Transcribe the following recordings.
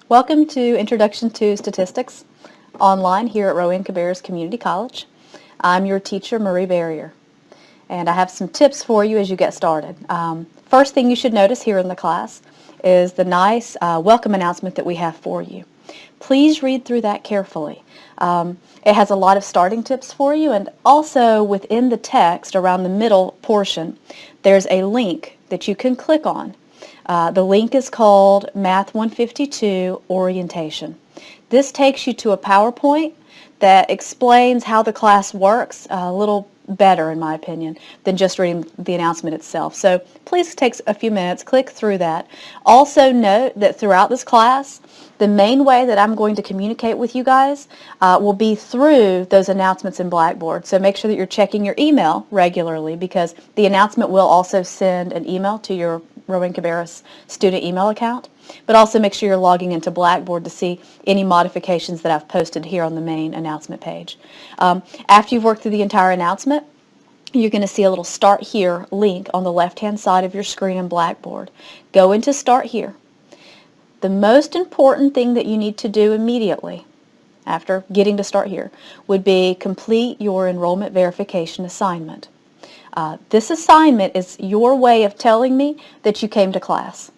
Welcome to Introduction to Statistics online here at Rowan Cabarrus Community College. I'm your teacher, Marie Barrier, and I have some tips for you as you get started. First thing you should notice here in the class is the nice welcome announcement that we have for you. Please read through that carefully. It has a lot of starting tips for you, and also within the text around the middle portion there's a link that you can click on. The link is called mat152 Orientation. This takes you to a PowerPoint that explains how the class works a little better, in my opinion, than just reading the announcement itself. So please take a few minutes, click through that. Also note that throughout this class, the main way that I'm going to communicate with you guys will be through those announcements in Blackboard. So make sure that you're checking your email regularly, because the announcement will also send an email to your Rowan Cabarrus student email account. But also make sure you're logging into Blackboard to see any modifications that I've posted here on the main announcement page. After you've worked through the entire announcement, you're going to see a little Start Here link on the left-hand side of your screen in Blackboard. Go into Start Here. The most important thing that you need to do immediately after getting to Start Here would be complete your enrollment verification assignment. This assignment is your way of telling me that you came to class.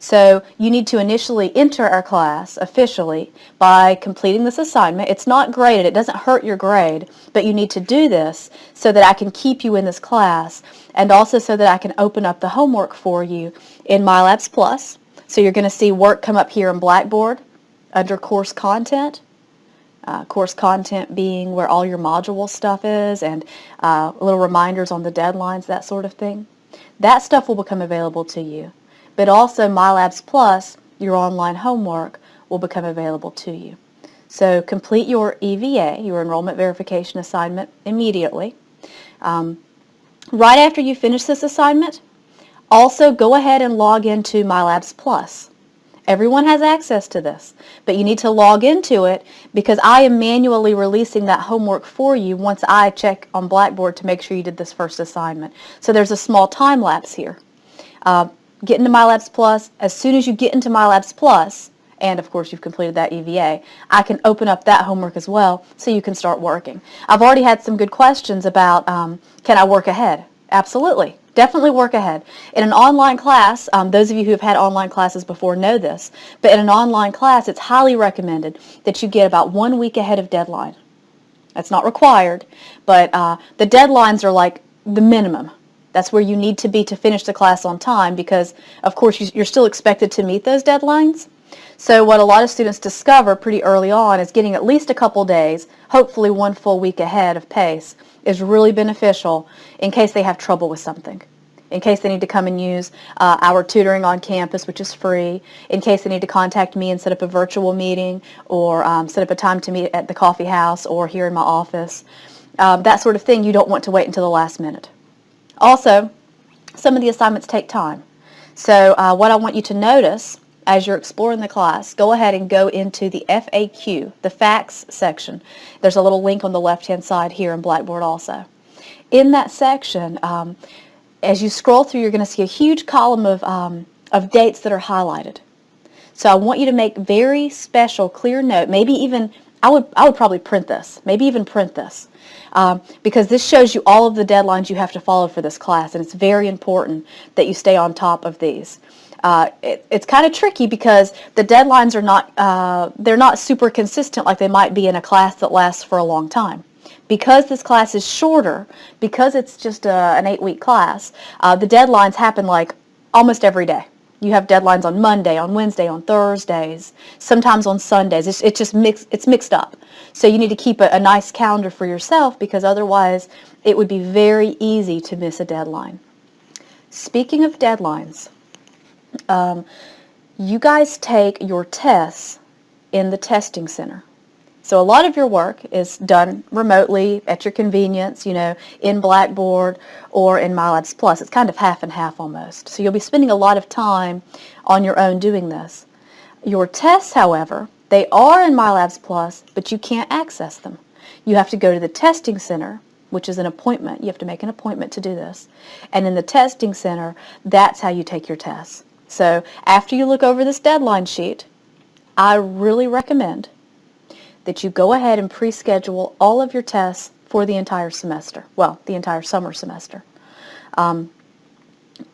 So you need to initially enter our class officially by completing this assignment. It's not graded. It doesn't hurt your grade, but you need to do this so that I can keep you in this class, and also so that I can open up the homework for you in MyLabs Plus. So you're going to see work come up here in Blackboard under Course Content. Course content being where all your module stuff is, and little reminders on the deadlines, that sort of thing. That stuff will become available to you. But also MyLabs Plus, your online homework, will become available to you. So complete your EVA, your enrollment verification assignment, immediately. Right after you finish this assignment, also go ahead and log into MyLabs Plus. Everyone has access to this, but you need to log into it because I am manually releasing that homework for you once I check on Blackboard to make sure you did this first assignment. So there's a small time lapse here. Get into MyLabs Plus. As soon as you get into MyLabs Plus, and of course you've completed that EVA, I can open up that homework as well so you can start working. I've already had some good questions about can I work ahead? Absolutely. Definitely work ahead. In an online class, those of you who have had online classes before know this, but in an online class it's highly recommended that you get about 1 week ahead of deadline. That's not required, but the deadlines are like the minimum. That's where you need to be to finish the class on time, because of course you're still expected to meet those deadlines. So what a lot of students discover pretty early on is getting at least a couple days, hopefully 1 full week ahead of pace, is really beneficial in case they have trouble with something, in case they need to come and use our tutoring on campus, which is free, in case they need to contact me and set up a virtual meeting, or set up a time to meet at the coffee house or here in my office. That sort of thing, you don't want to wait until the last minute. Also, some of the assignments take time. So what I want you to notice as you're exploring the class, go ahead and go into the FAQ, the facts section. There's a little link on the left-hand side here in Blackboard also. In that section, as you scroll through, you're going to see a huge column of dates that are highlighted. So I want you to make very special, clear note. Maybe even, I would probably print this. Maybe even print this. Because this shows you all of the deadlines you have to follow for this class, and it's very important that you stay on top of these. It's kind of tricky because the deadlines are not, they're not super consistent like they might be in a class that lasts for a long time. Because this class is shorter, because it's just an 8-week class, the deadlines happen like almost every day. You have deadlines on Monday, on Wednesday, on Thursdays, sometimes on Sundays. It's just mixed up. So you need to keep a nice calendar for yourself, because otherwise it would be very easy to miss a deadline. Speaking of deadlines, you guys take your tests in the testing center. So a lot of your work is done remotely at your convenience, in Blackboard or in MyLabs Plus. It's kind of half and half almost. So you'll be spending a lot of time on your own doing this. Your tests, however, they are in MyLabs Plus, but you can't access them. You have to go to the testing center, which is an appointment. You have to make an appointment to do this. And in the testing center, that's how you take your tests. So after you look over this deadline sheet, I really recommend that you go ahead and pre-schedule all of your tests for the entire semester, well, the entire summer semester.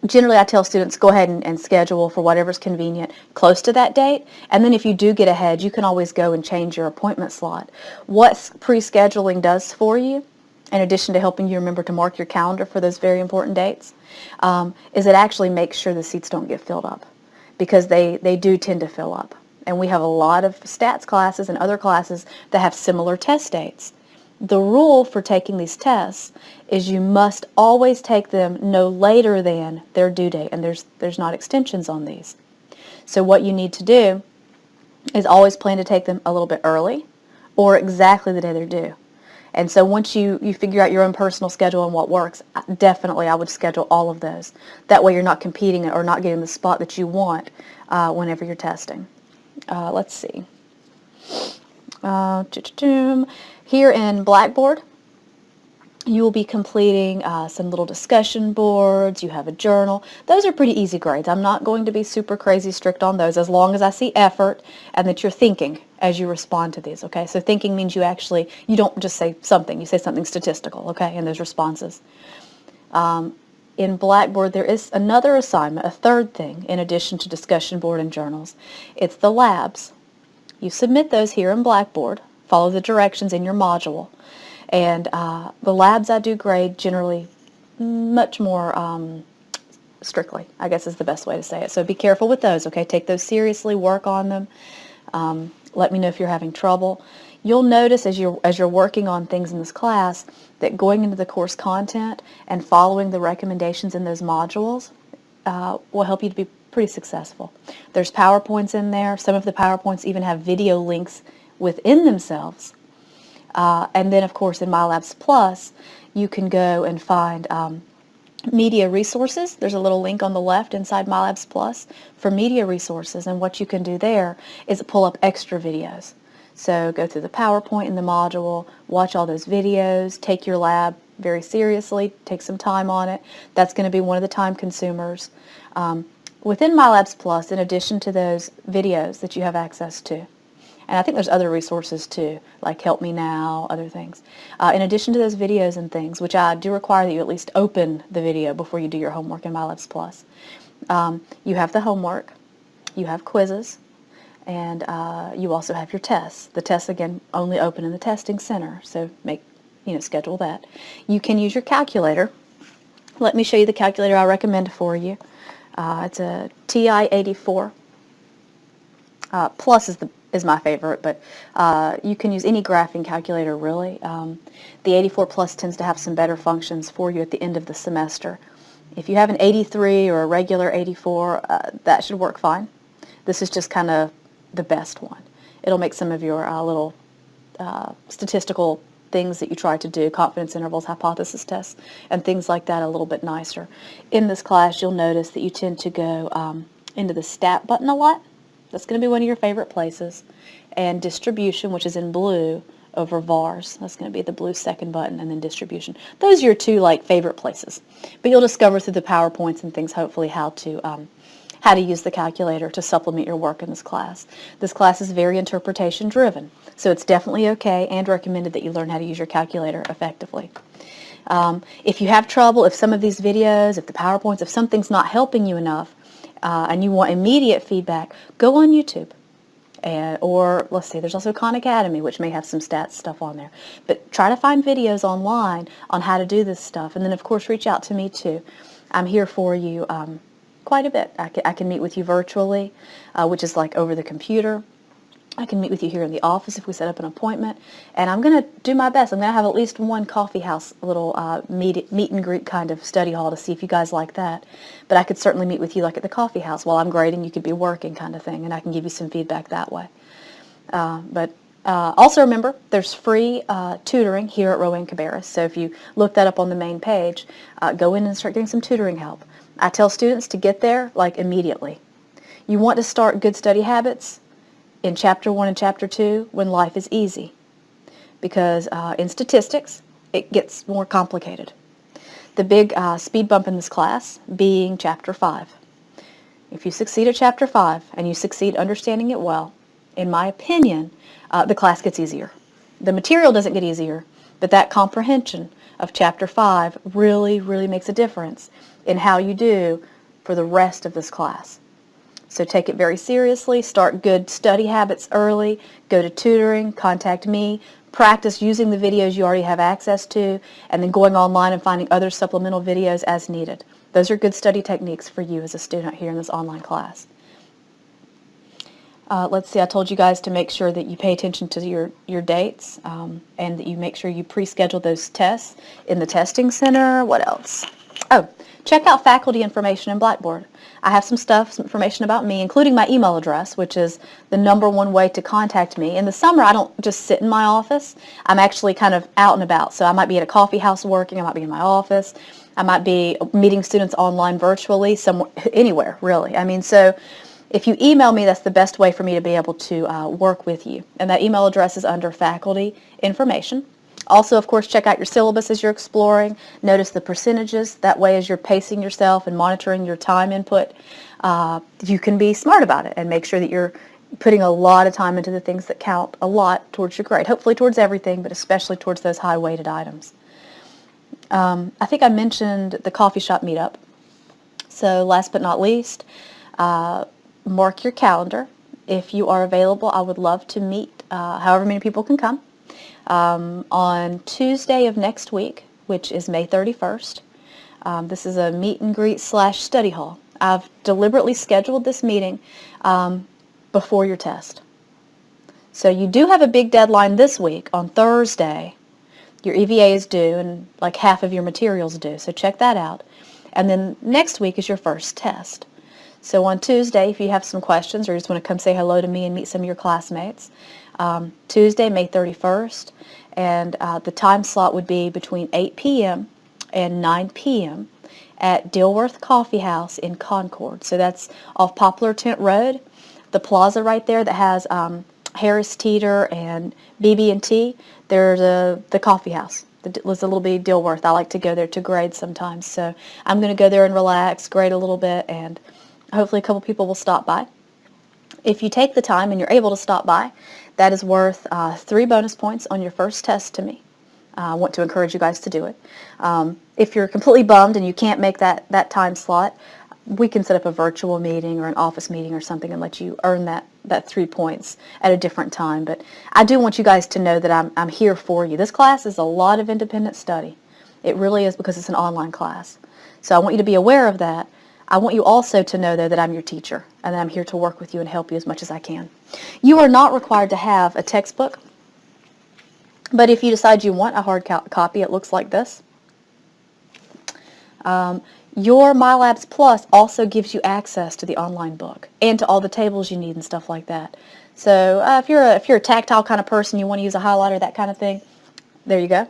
Generally, I tell students go ahead and schedule for whatever's convenient close to that date, and then if you do get ahead, you can always go and change your appointment slot. What pre-scheduling does for you, in addition to helping you remember to mark your calendar for those very important dates, is it actually makes sure the seats don't get filled up, because they do tend to fill up. And we have a lot of stats classes and other classes that have similar test dates. The rule for taking these tests is you must always take them no later than their due date, and there's not extensions on these. So what you need to do is always plan to take them a little bit early or exactly the day they're due. And so once you figure out your own personal schedule and what works, definitely I would schedule all of those. That way you're not competing or not getting the spot that you want whenever you're testing. Let's see. Here in Blackboard, you will be completing some little discussion boards. You have a journal. Those are pretty easy grades. I'm not going to be super crazy strict on those as long as I see effort and that you're thinking as you respond to these, okay? So thinking means you don't just say something. You say something statistical, okay, in those responses. In Blackboard, there is another assignment, a third thing, in addition to discussion board and journals. It's the labs. You submit those here in Blackboard. Follow the directions in your module. And the labs I do grade generally much more strictly, I guess is the best way to say it. So be careful with those, okay? Take those seriously, work on them. Let me know if you're having trouble. You'll notice as you're working on things in this class that going into the course content and following the recommendations in those modules will help you to be pretty successful. There's PowerPoints in there. Some of the PowerPoints even have video links within themselves. And then, of course, in MyLabs Plus, you can go and find media resources. There's a little link on the left inside MyLabs Plus for media resources, and what you can do there is pull up extra videos. So go through the PowerPoint in the module, watch all those videos, take your lab very seriously, take some time on it. That's going to be one of the time consumers. Within MyLabs Plus, in addition to those videos that you have access to, and I think there's other resources too, like Help Me Now, other things. In addition to those videos and things, which I do require that you at least open the video before you do your homework in MyLabs Plus, you have the homework, you have quizzes, and you also have your tests. The tests, again, only open in the testing center, so schedule that. You can use your calculator. Let me show you the calculator I recommend for you. It's a TI-84. Plus is my favorite, but you can use any graphing calculator, really. The 84 Plus tends to have some better functions for you at the end of the semester. If you have an 83 or a regular 84, that should work fine. This is just kind of the best one. It'll make some of your little statistical things that you try to do, confidence intervals, hypothesis tests, and things like that a little bit nicer. In this class, you'll notice that you tend to go into the stat button a lot. That's going to be one of your favorite places. And distribution, which is in blue, over vars. That's going to be the blue second button, and then distribution. Those are your two favorite places. But you'll discover through the PowerPoints and things, hopefully, how to use the calculator to supplement your work in this class. This class is very interpretation driven, so it's definitely okay and recommended that you learn how to use your calculator effectively. If you have trouble, if some of these videos, if the PowerPoints, if something's not helping you enough, and you want immediate feedback, go on YouTube. Or let's see, there's also Khan Academy, which may have some stats stuff on there. But try to find videos online on how to do this stuff. And then, of course, reach out to me, too. I'm here for you quite a bit. I can meet with you virtually, which is like over the computer. I can meet with you here in the office if we set up an appointment. And I'm going to do my best. I'm going to have at least one coffee house, a little meet and greet kind of study hall to see if you guys like that. But I could certainly meet with you at the coffee house while I'm grading. You could be working kind of thing, and I can give you some feedback that way. Also remember, there's free tutoring here at Rowan Cabarrus. So if you look that up on the main page, go in and start getting some tutoring help. I tell students to get there immediately. You want to start good study habits in Chapter 1 and Chapter 2 when life is easy, because in statistics it gets more complicated. The big speed bump in this class being Chapter 5. If you succeed at Chapter 5 and you succeed understanding it well, in my opinion, the class gets easier. The material doesn't get easier, but that comprehension of Chapter 5 really, really makes a difference in how you do for the rest of this class. So take it very seriously, start good study habits early, go to tutoring, contact me, practice using the videos you already have access to, and then going online and finding other supplemental videos as needed. Those are good study techniques for you as a student here in this online class. Let's see, I told you guys to make sure that you pay attention to your dates and that you make sure you pre-schedule those tests in the testing center. What else? Oh, check out faculty information in Blackboard. I have some information about me, including my email address, which is the #1 way to contact me. In the summer, I don't just sit in my office. I'm actually kind of out and about. So I might be at a coffee house working. I might be in my office. I might be meeting students online virtually, somewhere, anywhere, really. I mean, so if you email me, that's the best way for me to be able to work with you. And that email address is under faculty information. Also, of course, check out your syllabus as you're exploring. Notice the percentages. That way, as you're pacing yourself and monitoring your time input, you can be smart about it and make sure that you're putting a lot of time into the things that count a lot towards your grade. Hopefully towards everything, but especially towards those high-weighted items. I think I mentioned the coffee shop meetup. So last but not least, mark your calendar. If you are available, I would love to meet however many people can come. On Tuesday of next week, which is May 31st. This is a meet and greet / study hall. I've deliberately scheduled this meeting before your test. So you do have a big deadline this week. On Thursday, your EVA is due and like half of your materials due, so check that out. And then next week is your first test. So on Tuesday, if you have some questions or you just want to come say hello to me and meet some of your classmates, Tuesday, May 31st, and the time slot would be between 8 p.m. and 9 p.m. at Dilworth Coffee House in Concord. So that's off Poplar Tent Road, the plaza right there that has Harris Teeter and BB&T. There's the coffee house. There's a little bit of Dilworth. I like to go there to grade sometimes. So I'm going to go there and relax, grade a little bit, and hopefully a couple people will stop by. If you take the time and you're able to stop by, that is worth 3 bonus points on your first test to me. I want to encourage you guys to do it. If you're completely bummed and you can't make that time slot, we can set up a virtual meeting or an office meeting or something and let you earn that 3 points at a different time. But I do want you guys to know that I'm here for you. This class is a lot of independent study. It really is, because it's an online class. So I want you to be aware of that. I want you also to know, though, that I'm your teacher and that I'm here to work with you and help you as much as I can. You are not required to have a textbook, but if you decide you want a hard copy, it looks like this. Your MyLabs Plus also gives you access to the online book and to all the tables you need and stuff like that. So if you're a tactile kind of person, you want to use a highlighter, that kind of thing, there you go.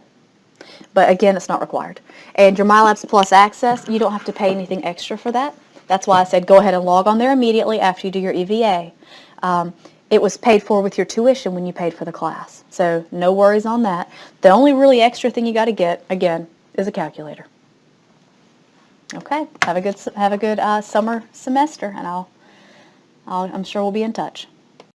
But again, it's not required. And your MyLabs Plus access, you don't have to pay anything extra for that. That's why I said go ahead and log on there immediately after you do your EVA. It was paid for with your tuition when you paid for the class. So no worries on that. The only really extra thing you got to get, again, is a calculator. Okay, have a good summer semester, and I'm sure we'll be in touch.